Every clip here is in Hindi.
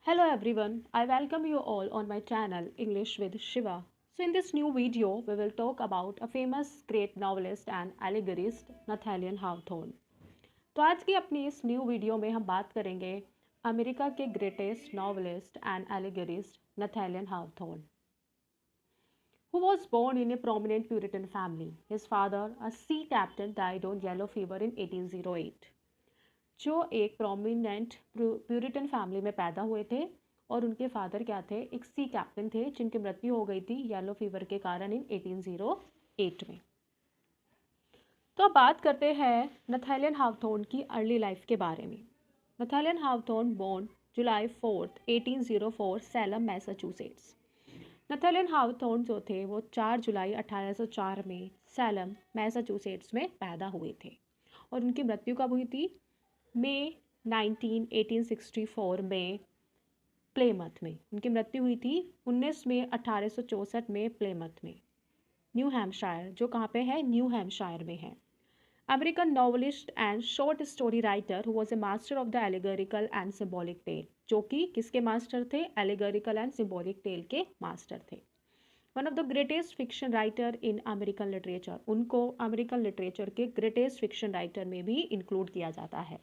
Hello everyone, I welcome you all on my channel English with Shiva. So in this new video, we will talk about a famous great novelist and allegorist Nathaniel Hawthorne. तो आज की अपनी इस न्यू वीडियो में हम बात करेंगे अमेरिका के greatest novelist and allegorist Nathaniel Hawthorne, who was born in a prominent Puritan family. His father, a sea captain, died on yellow fever in 1808. जो एक प्रोमिनेंट प्यूरिटन फैमिली में पैदा हुए थे और उनके फादर क्या थे, एक सी कैप्टन थे जिनकी मृत्यु हो गई थी येलो फीवर के कारण इन 1808 में। तो अब बात करते हैं नथानियल हावथॉर्न की अर्ली लाइफ के बारे में। नथानियल हावथॉर्न बोर्न जुलाई 4, 1804 सैलम मैसाचुसेट्स। नथानियल हावथॉर्न जो थे वो 4 जुलाई 1804 में सैलम मैसाचुसेट्स में पैदा हुए थे और उनकी मृत्यु कब हुई थी? मई 1864 में प्लेमथ में। उनकी मृत्यु हुई थी 19 मई 1864 में प्लेमथ में, न्यू हैम्पशायर, जो कहाँ पे है? न्यू हैम्पशायर में है। American novelist and short story writer who was a master of the allegorical and symbolic tale, जो कि किसके मास्टर थे? एलिगोरिकल एंड सिम्बॉलिक टेल के मास्टर थे। One of the greatest fiction writer in American literature, उनको अमेरिकन लिटरेचर के ग्रेटेस्ट फिक्शन राइटर में भी इंक्लूड किया जाता है।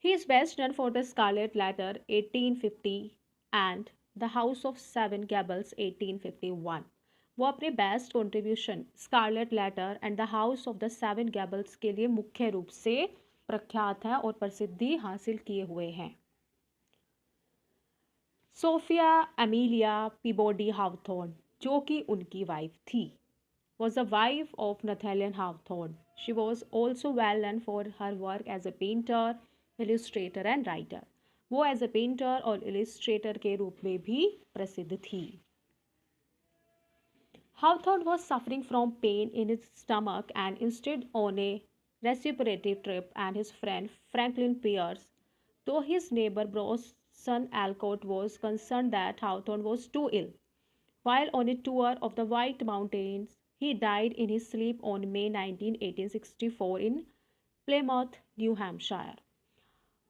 He is best known for the Scarlet Letter 1850 and the House of Seven Gables 1851। वो अपने best contribution Scarlet Letter and the House of the Seven Gables के लिए मुख्य रूप से प्रख्यात है और प्रसिद्धि हासिल किए हुए हैं। सोफिया एमिलिया पीबॉडी हावथॉर्न, जो कि उनकी वाइफ थी, was a wife of Nathaniel Hawthorne. She was also well known for her work as a painter, illustrator and writer. वो एज ए पेंटर और इलिस्ट्रेटर के रूप में भी प्रसिद्ध थी। Hawthorne was suffering from pain in his stomach and insisted on a recuperative trip, and his friend Franklin Pierce, though his neighbor Bronson Alcott, was concerned that Hawthorne was too ill. While on a tour of the White Mountains, he died in his sleep on May 19, 1864 in Plymouth, New Hampshire.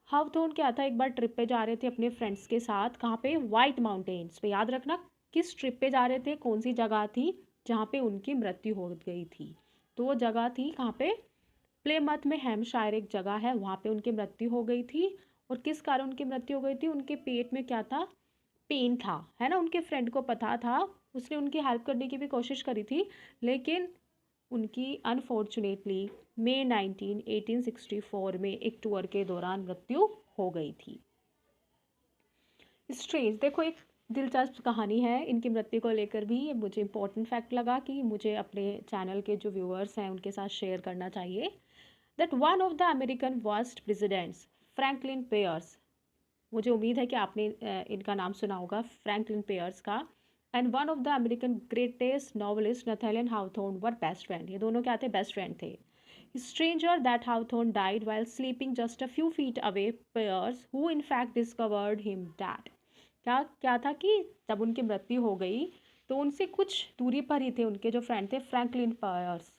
हावथॉर्न क्या था, एक बार ट्रिप पे जा रहे थे अपने फ्रेंड्स के साथ। कहाँ पे? वाइट माउंटेन्स पे। याद रखना किस ट्रिप पे जा रहे थे, कौन सी जगह थी जहाँ पे उनकी मृत्यु हो गई थी। तो वो जगह थी कहाँ पे? प्लेमथ में, हैम्पशायर एक जगह है, वहाँ पे उनकी मृत्यु हो गई थी। और किस कारण उनकी मृत्यु हो गई थी? उनके पेट में क्या था? पेन था, है ना। उनके फ्रेंड को पता था, उसने उनकी हेल्प करने की भी कोशिश करी थी, लेकिन उनकी अनफॉर्चुनेटली मई 19, 1864 में एक टूर के दौरान मृत्यु हो गई थी। स्ट्रेंज, देखो एक दिलचस्प कहानी है इनकी मृत्यु को लेकर भी। ये मुझे इंपॉर्टेंट फैक्ट लगा कि मुझे अपने चैनल के जो व्यूअर्स हैं उनके साथ शेयर करना चाहिए। That one of the American worst presidents Franklin Pierce, मुझे उम्मीद है कि आपने इनका नाम सुना होगा, फ्रैंकलिन पेयर्स का, and one of the American greatest novelist Nathaniel Hawthorne were best friend. ये दोनों क्या थे? बेस्ट फ्रेंड थे। Stranger that Hawthorne died while sleeping just a few feet away Pierce who in fact discovered him dead. क्या क्या था कि जब उनकी मृत्यु हो गई तो उनसे कुछ दूरी पर ही थे उनके जो फ्रेंड थे फ्रैंकलिन पेयर्स।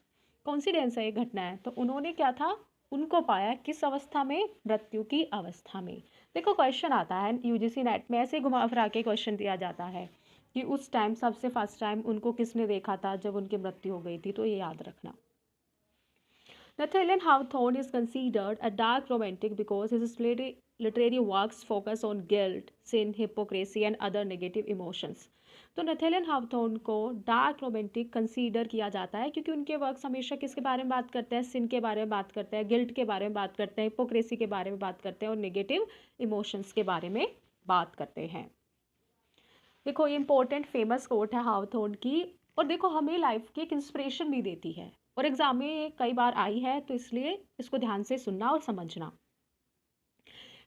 कॉन्सिडेंस है ये घटना है। तो उन्होंने क्या था, उनको पाया किस अवस्था में? मृत्यु की अवस्था में। देखो क्वेश्चन आता है यूजीसी नेट में, ऐसे घुमा फिरा के क्वेश्चन दिया जाता है कि उस टाइम सबसे फर्स्ट टाइम उनको किसने देखा था जब उनकी मृत्यु हो गई थी, तो ये याद रखना। Nathaniel Hawthorne is considered a dark romantic because his literary works focus on guilt, sin, hypocrisy and other negative emotions. तो नथेलियन हावथॉर्न को डार्क रोमांटिक कंसीडर किया जाता है क्योंकि उनके वर्क्स हमेशा किसके बारे में बात करते हैं? सिन के बारे में बात करते हैं, गिल्ट के बारे में बात करते हैं, हिपोक्रेसी के बारे में बात करते हैं और नेगेटिव इमोशंस के बारे में बात करते हैं। देखो ये इंपॉर्टेंट फेमस कोट है हावथॉर्न की, और देखो हमें लाइफ की एक इंस्पिरेशन भी देती है और एग्जाम में ये कई बार आई है, तो इसलिए इसको ध्यान से सुनना और समझना।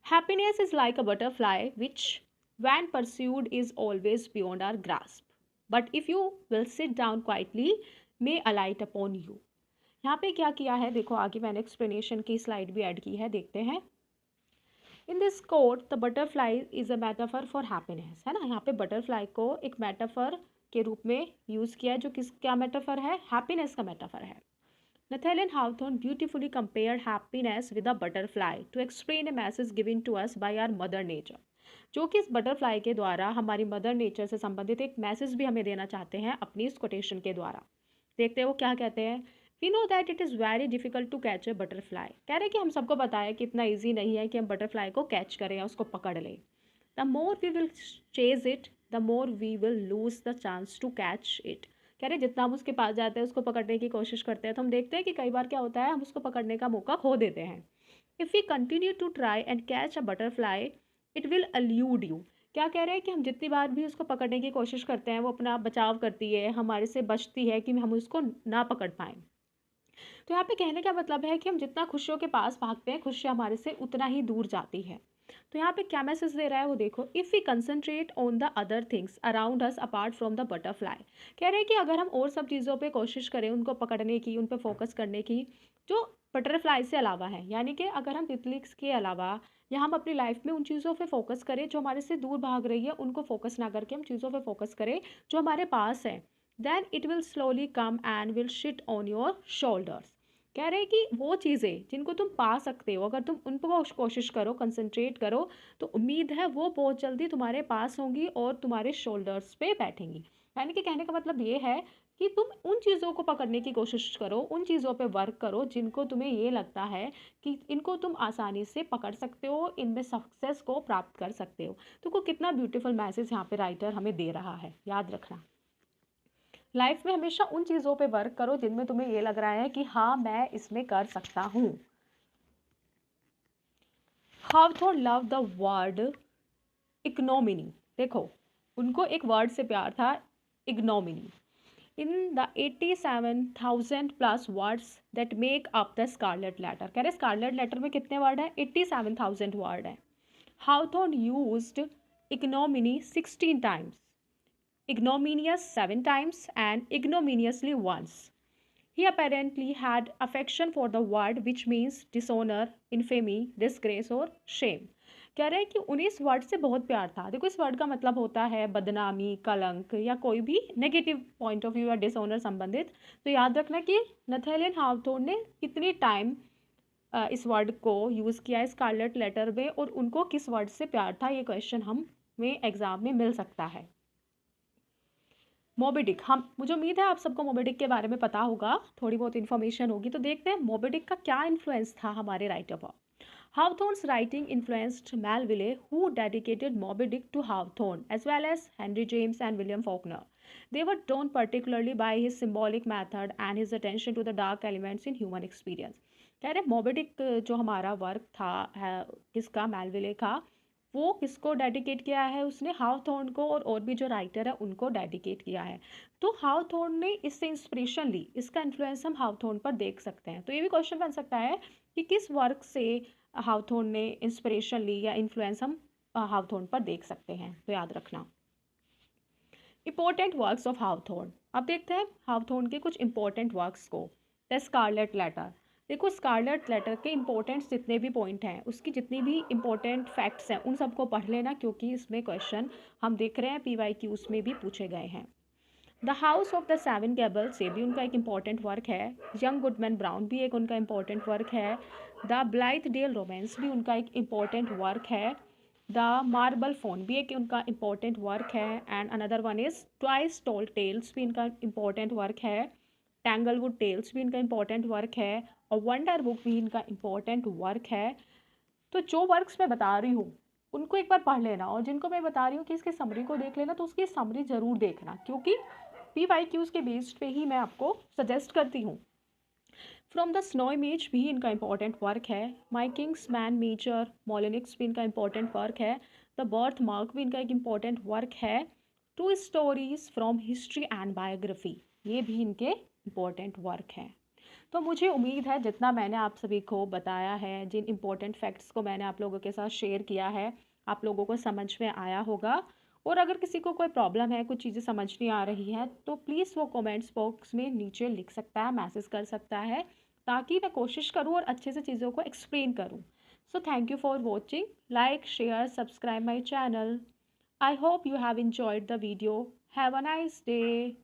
Happiness is like a butterfly which when pursued is always beyond our grasp, but if you will sit down quietly may alight upon you। यहाँ पे क्या किया है, देखो आगे मैंने एक्सप्लेनेशन की स्लाइड भी ऐड की है, देखते हैं। In this quote the butterfly is a metaphor for happiness, है ना। यहाँ पे बटरफ्लाई को एक मेटाफर के रूप में यूज़ किया है, जो किस क्या मेटाफर है? हैप्पीनेस का मेटाफर है। Nathaniel Hawthorne beautifully compared happiness with a butterfly to explain a message given to us by our mother nature। जो कि इस बटरफ्लाई के द्वारा हमारी मदर नेचर से संबंधित एक मैसेज भी हमें देना चाहते हैं अपनी इस कोटेशन के द्वारा। देखते हैं वो क्या कहते हैं। We know that it is very difficult to catch a butterfly. कह रहे हैं कि हम सबको पता है कि इतना ईजी नहीं है कि हम बटरफ्लाई को कैच करें या उसको पकड़ लें। The more we will chase it the more we will lose the chance to catch it. कह रहे जितना हम उसके पास जाते हैं उसको पकड़ने की कोशिश करते हैं तो हम देखते हैं कि कई बार क्या होता है हम उसको पकड़ने का मौका खो देते हैं। If we continue to try and catch a butterfly it will elude you. क्या कह रहे हैं कि हम जितनी बार भी उसको पकड़ने की कोशिश करते हैं वो अपना बचाव करती है, हमारे से बचती है कि हम उसको ना पकड़ पाएँ। तो यहाँ पे कहने का मतलब है कि हम जितना खुशियों के पास भागते हैं खुशियाँ हमारे से उतना ही दूर जाती है। तो यहाँ पे क्या मैसेज दे रहा है वो देखो। If we concentrate on the other things around us apart from the butterfly. कह रहे हैं कि अगर हम और सब चीज़ों पे कोशिश करें उनको पकड़ने की, उन पे फोकस करने की जो बटरफ्लाई से अलावा है, यानी कि अगर हम तितली के अलावा या हम अपनी लाइफ में उन चीज़ों पे फोकस करें जो हमारे से दूर भाग रही है, उनको फोकस ना करके हम चीज़ों पे फोकस करें जो हमारे पास है, then it will slowly come and will sit on your shoulders. कह रहे हैं कि वो चीज़ें जिनको तुम पा सकते हो अगर तुम उन पर कोशिश करो, कंसंट्रेट करो, तो उम्मीद है वो बहुत जल्दी तुम्हारे पास होंगी और तुम्हारे शोल्डर्स पे बैठेंगी। यानी कि कहने का मतलब ये है कि तुम उन चीज़ों को पकड़ने की कोशिश करो, उन चीज़ों पे वर्क करो जिनको तुम्हें ये लगता है कि इनको तुम आसानी से पकड़ सकते हो, इनमें सक्सेस को प्राप्त कर सकते हो। तो को कितना ब्यूटीफुल मैसेज यहाँ पे राइटर हमें दे रहा है, याद रखना। लाइफ में हमेशा उन चीज़ों पे वर्क करो जिनमें तुम्हें ये लग रहा है कि हाँ मैं इसमें कर सकता हूँ। Hawthorne love the word ignominy. देखो उनको एक वर्ड से प्यार था, ignominy. In the 87,000 plus words that make up the Scarlet Letter. कह रहे स्कारलेट लेटर में कितने वर्ड हैं? 87,000 वर्ड है। Hawthorne used ignominy 16 times, ignominious 7 times, and ignominiously once. He apparently had affection for the word which means dishonor, infamy, disgrace और shame. कह रहे हैं कि उन्हें इस वर्ड से बहुत प्यार था। देखो इस वर्ड का मतलब होता है बदनामी, कलंक या कोई भी नेगेटिव पॉइंट ऑफ व्यू या डिसऑनर संबंधित। तो याद रखना कि नथेलियन हावथॉर्न ने कितनी टाइम इस वर्ड को यूज़ किया है स्कारलेट लेटर में और उनको किस वर्ड से प्यार था, ये क्वेश्चन हमें एग्जाम में मिल सकता है। मोबी डिक, हम मुझे उम्मीद है आप सबको मोबी डिक के बारे में पता होगा, थोड़ी बहुत इन्फॉर्मेशन होगी। तो देखते हैं मोबी डिक का क्या इन्फ्लुएंस था हमारे राइटर पर। Hawthorne's writing influenced Melville who dedicated Moby Dick to Hawthorne as well as Henry James and William Faulkner. They were drawn particularly by his symbolic method and his attention to the dark elements in human experience. कह रहे मोबी डिक जो हमारा वर्क था किसका, मेलविले का, वो किसको डेडिकेट किया है उसने? हावथॉर्न को, और भी जो राइटर है उनको डेडिकेट किया है। तो हावथॉर्न ने इससे इंस्पिरेशन ली, इसका इन्फ्लुएंस हम हावथॉर्न पर देख सकते हैं। तो ये भी क्वेश्चन बन सकता है कि किस वर्क से हावथॉर्न ने इंस्पिरेशन ली या इन्फ्लुएंस हम हावथॉर्न पर देख सकते हैं। तो याद रखना इंपॉर्टेंट वर्क्स ऑफ हावथॉर्न। अब देखते हैं हावथॉर्न के कुछ इंपॉर्टेंट वर्क्स को। The Scarlet Letter. देखो स्कारलेट लेटर के इंपॉर्टेंट जितने भी पॉइंट हैं, उसकी जितनी भी इंपॉर्टेंट फैक्ट्स हैं, उन सबको पढ़ लेना क्योंकि इसमें क्वेश्चन हम देख रहे हैं PYQs में भी पूछे गए हैं। The House of the Seven Gables, ये भी उनका एक इम्पॉर्टेंट वर्क है। यंग गुडमैन ब्राउन भी एक उनका इम्पॉर्टेंट वर्क है। द ब्लाइथडेल रोमांस भी उनका एक इम्पॉर्टेंट वर्क है। द मार्बल फोन भी एक उनका इम्पॉर्टेंट वर्क है। And another one is Twice Told Tales भी इनका इम्पॉर्टेंट वर्क है। टैंगलवुड टेल्स भी इनका इम्पॉर्टेंट वर्क है। और वंडर बुक भी इनका इम्पॉर्टेंट वर्क है। तो जो वर्क्स मैं बता रही हूँ उनको एक बार पढ़ लेना, और जिनको मैं बता रही हूँ कि इसके समरी को देख लेना, तो उसकी समरी ज़रूर देखना क्योंकि PYQs के बेस्ड पे ही मैं आपको सजेस्ट करती हूँ। फ्रॉम द स्नो इमेज भी इनका इम्पॉर्टेंट वर्क है। My Kinsman Major Molineux भी इनका इम्पॉर्टेंट वर्क है। द बर्थ मार्क भी इनका एक इम्पॉर्टेंट वर्क है। Two stories from history and biography, ये भी इनके इम्पॉर्टेंट वर्क हैं। तो मुझे उम्मीद है जितना मैंने आप सभी को बताया है, जिन इम्पोर्टेंट फैक्ट्स को मैंने आप लोगों के साथ शेयर किया है, आप लोगों को समझ में आया होगा। और अगर किसी को कोई प्रॉब्लम है, कुछ चीज़ें समझ नहीं आ रही है, तो प्लीज़ वो कमेंट्स बॉक्स में नीचे लिख सकता है, मैसेज कर सकता है, ताकि मैं कोशिश करूँ और अच्छे से चीज़ों को एक्सप्लेन करूँ। So thank you for watching. Like, share, subscribe my channel. I hope you have enjoyed the video. Have a nice day.